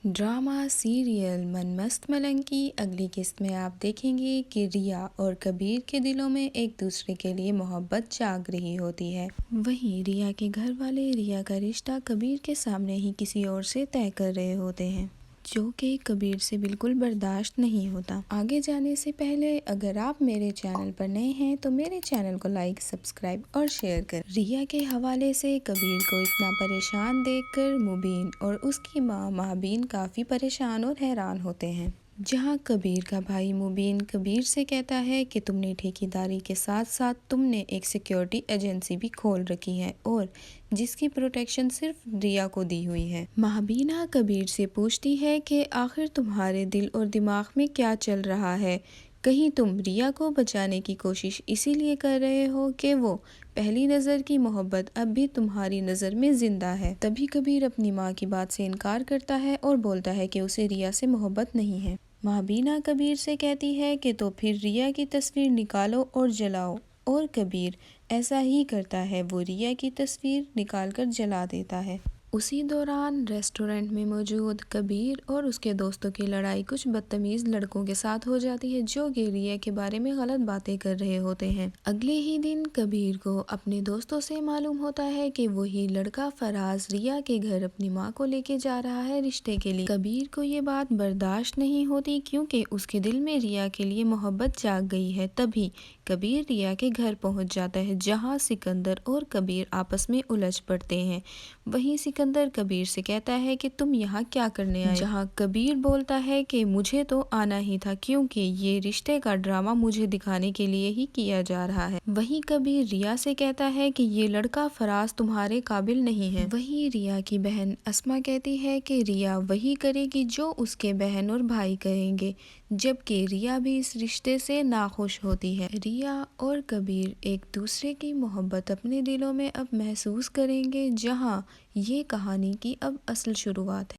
Drama serial मन मस्त मलंग की अगली किस्त में आप देखेंगे कि रिया और कबीर के दिलों में एक दूसरे के लिए मोहब्बत जाग रही होती है। वहीं रिया के घर वाले रिया का रिश्ता कबीर के सामने ही किसी और से तय कर रहे होते हैं, जो कि कबीर से बिल्कुल बर्दाश्त नहीं होता। आगे जाने से पहले अगर आप मेरे चैनल पर नए हैं तो मेरे चैनल को लाइक, सब्सक्राइब और शेयर करें। रिया के हवाले से कबीर को इतना परेशान देखकर मुबीन और उसकी माँ महाबीन काफ़ी परेशान और हैरान होते हैं। जहां कबीर का भाई मुबीन कबीर से कहता है कि तुमने ठेकेदारी के साथ साथ तुमने एक सिक्योरिटी एजेंसी भी खोल रखी है और जिसकी प्रोटेक्शन सिर्फ रिया को दी हुई है। महाबीना कबीर से पूछती है कि आखिर तुम्हारे दिल और दिमाग में क्या चल रहा है, कहीं तुम रिया को बचाने की कोशिश इसीलिए कर रहे हो कि वो पहली नज़र की मोहब्बत अब भी तुम्हारी नज़र में जिंदा है। तभी कबीर अपनी माँ की बात से इनकार करता है और बोलता है कि उसे रिया से मोहब्बत नहीं है। महाबीना कबीर से कहती है कि तो फिर रिया की तस्वीर निकालो और जलाओ, और कबीर ऐसा ही करता है। वो रिया की तस्वीर निकालकर जला देता है। उसी दौरान रेस्टोरेंट में मौजूद कबीर और उसके दोस्तों की लड़ाई कुछ बदतमीज लड़कों के साथ हो जाती है, जो कि रिया के बारे में गलत बातें कर रहे होते हैं। अगले ही दिन कबीर को अपने दोस्तों से मालूम होता है कि वही लड़का फराज रिया के घर अपनी माँ को लेके जा रहा है रिश्ते के लिए। कबीर को ये बात बर्दाश्त नहीं होती क्योंकि उसके दिल में रिया के लिए मोहब्बत जाग गई है। तभी कबीर रिया के घर पहुंच जाता है, जहां सिकंदर और कबीर आपस में उलझ पड़ते हैं। वहीं सिकंदर कबीर से कहता है कि तुम यहाँ क्या करने आए, जहाँ कबीर बोलता है कि मुझे तो आना ही था क्योंकि ये रिश्ते का ड्रामा मुझे दिखाने के लिए ही किया जा रहा है। वहीं कबीर रिया से कहता है कि ये लड़का फराज तुम्हारे काबिल नहीं है। वहीं रिया की बहन अस्मा कहती है कि रिया वही करेगी जो उसके बहन और भाई करेंगे, जबकि रिया भी इस रिश्ते से नाखुश होती है। रिया और कबीर एक दूसरे की मोहब्बत अपने दिलों में अब महसूस करेंगे, जहां ये कहानी की अब असल शुरुआत है।